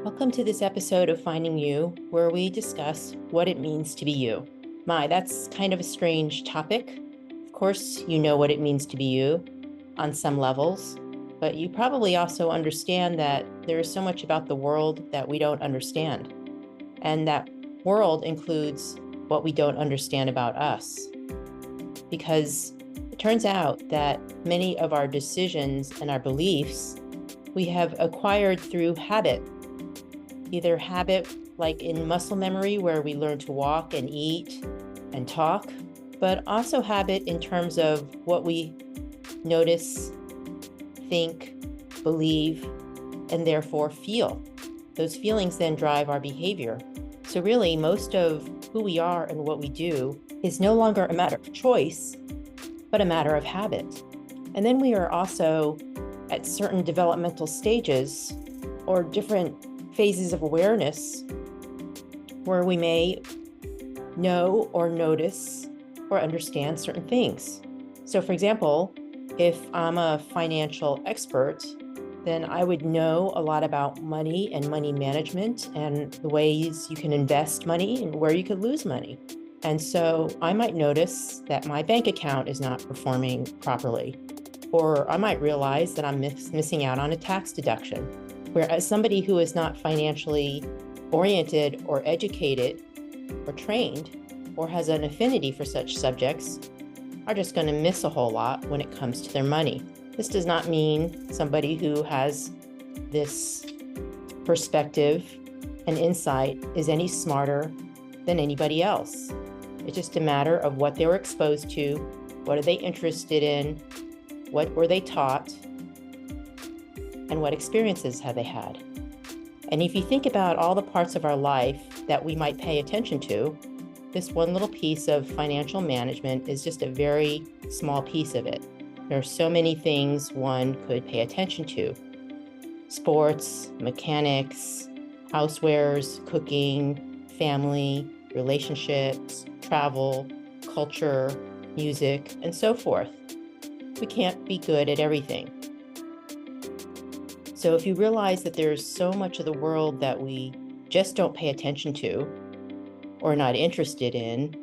Welcome to this episode of Finding You, where we discuss what it means to be you. That's kind of a strange topic. Of course, you know what it means to be you on some levels, but you probably also understand that there is so much about the world that we don't understand. And that world includes what we don't understand about us. Because it turns out that many of our decisions and our beliefs we have acquired through habit. Either habit like in muscle memory, where we learn to walk and eat and talk, but also habit in terms of what we notice, think, believe, and therefore feel. Those feelings then drive our behavior. So really, most of who we are and what we do is no longer a matter of choice, but a matter of habit. And then we are also at certain developmental stages or different phases of awareness where we may know or notice or understand certain things. So for example, if I'm a financial expert, then I would know a lot about money and money management and the ways you can invest money and where you could lose money. And so I might notice that my bank account is not performing properly, or I might realize that I'm missing out on a tax deduction. Whereas somebody who is not financially oriented or educated or trained or has an affinity for such subjects are just going to miss a whole lot when it comes to their money. This does not mean somebody who has this perspective and insight is any smarter than anybody else. It's just a matter of what they were exposed to, what are they interested in, what were they taught, and what experiences have they had. And if you think about all the parts of our life that we might pay attention to, this one little piece of financial management is just a very small piece of it. There are so many things one could pay attention to. Sports, mechanics, housewares, cooking, family, relationships, travel, culture, music, and so forth. We can't be good at everything. So if you realize that there's so much of the world that we just don't pay attention to, or not interested in,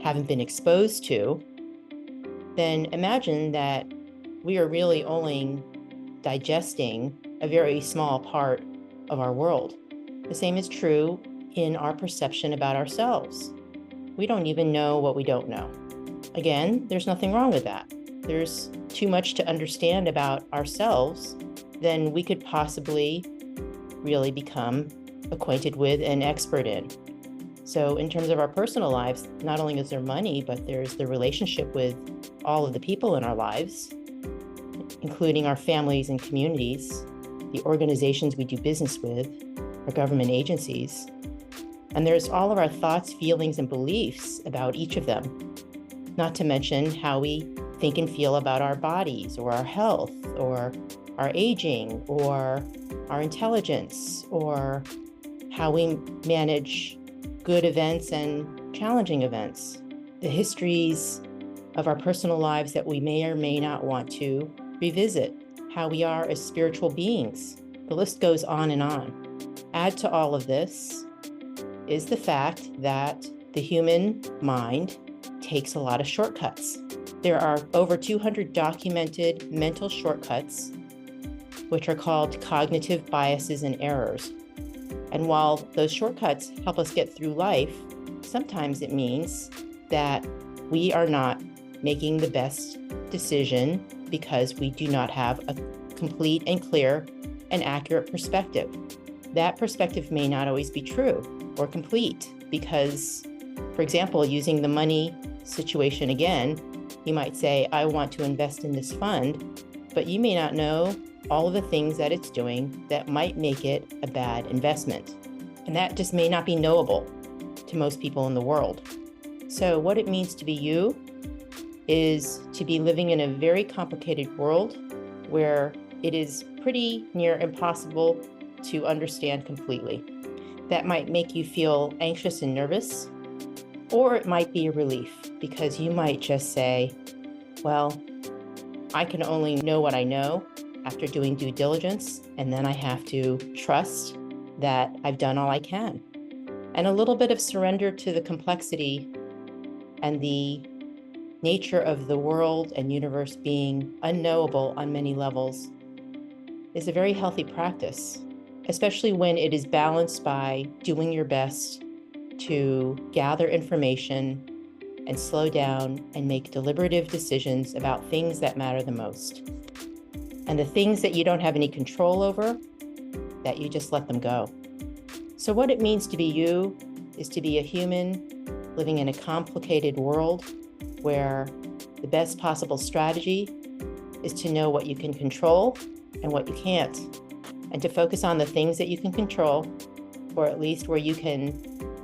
haven't been exposed to, then imagine that we are really only digesting a very small part of our world. The same is true in our perception about ourselves. We don't even know what we don't know. Again, there's nothing wrong with that. There's too much to understand about ourselves than we could possibly really become acquainted with and expert in. So in terms of our personal lives, not only is there money, but there's the relationship with all of the people in our lives, including our families and communities, the organizations we do business with, our government agencies. And there's all of our thoughts, feelings, and beliefs about each of them, not to mention how we think and feel about our bodies or our health or our aging or our intelligence or how we manage good events and challenging events, the histories of our personal lives that we may or may not want to revisit, how we are as spiritual beings. The list goes on and on. Add to all of this is the fact that the human mind takes a lot of shortcuts. There are over 200 documented mental shortcuts, which are called cognitive biases and errors. And while those shortcuts help us get through life, sometimes it means that we are not making the best decision because we do not have a complete and clear and accurate perspective. That perspective may not always be true or complete because, for example, using the money situation again, you might say, I want to invest in this fund, but you may not know all of the things that it's doing that might make it a bad investment. And that just may not be knowable to most people in the world. So what it means to be you is to be living in a very complicated world where it is pretty near impossible to understand completely. That might make you feel anxious and nervous, or it might be a relief because you might just say, well, I can only know what I know after doing due diligence, and then I have to trust that I've done all I can. And a little bit of surrender to the complexity and the nature of the world and universe being unknowable on many levels is a very healthy practice, especially when it is balanced by doing your best to gather information and slow down and make deliberative decisions about things that matter the most. And the things that you don't have any control over, that you just let them go. So what it means to be you is to be a human living in a complicated world where the best possible strategy is to know what you can control and what you can't, and to focus on the things that you can control, or at least where you can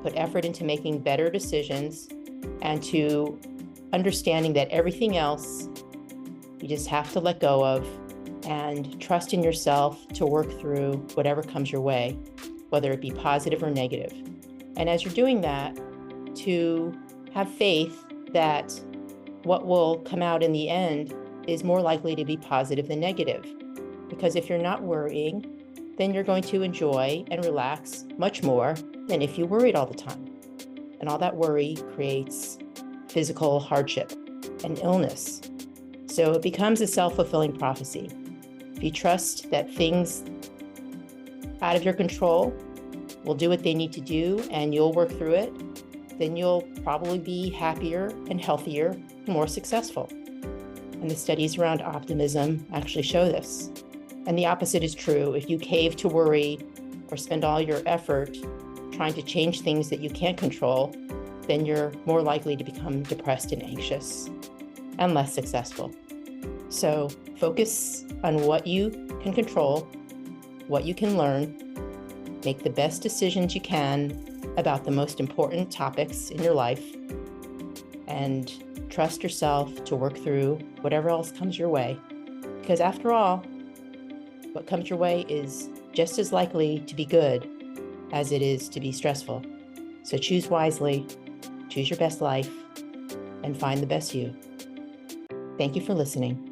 put effort into making better decisions, and to understanding that everything else you just have to let go of and trust in yourself to work through whatever comes your way, whether it be positive or negative. And as you're doing that, to have faith that what will come out in the end is more likely to be positive than negative. Because if you're not worrying, then you're going to enjoy and relax much more than if you worried all the time. And all that worry creates physical hardship and illness. So it becomes a self-fulfilling prophecy. If you trust that things out of your control will do what they need to do and you'll work through it, then you'll probably be happier and healthier and more successful. And the studies around optimism actually show this. And the opposite is true. If you cave to worry or spend all your effort trying to change things that you can't control, then you're more likely to become depressed and anxious and less successful. So focus on what you can control, what you can learn, make the best decisions you can about the most important topics in your life, and trust yourself to work through whatever else comes your way. Because after all, what comes your way is just as likely to be good as it is to be stressful. So choose wisely, choose your best life, and find the best you. Thank you for listening.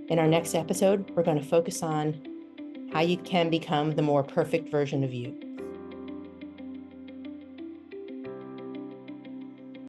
In our next episode, we're going to focus on how you can become the more perfect version of you.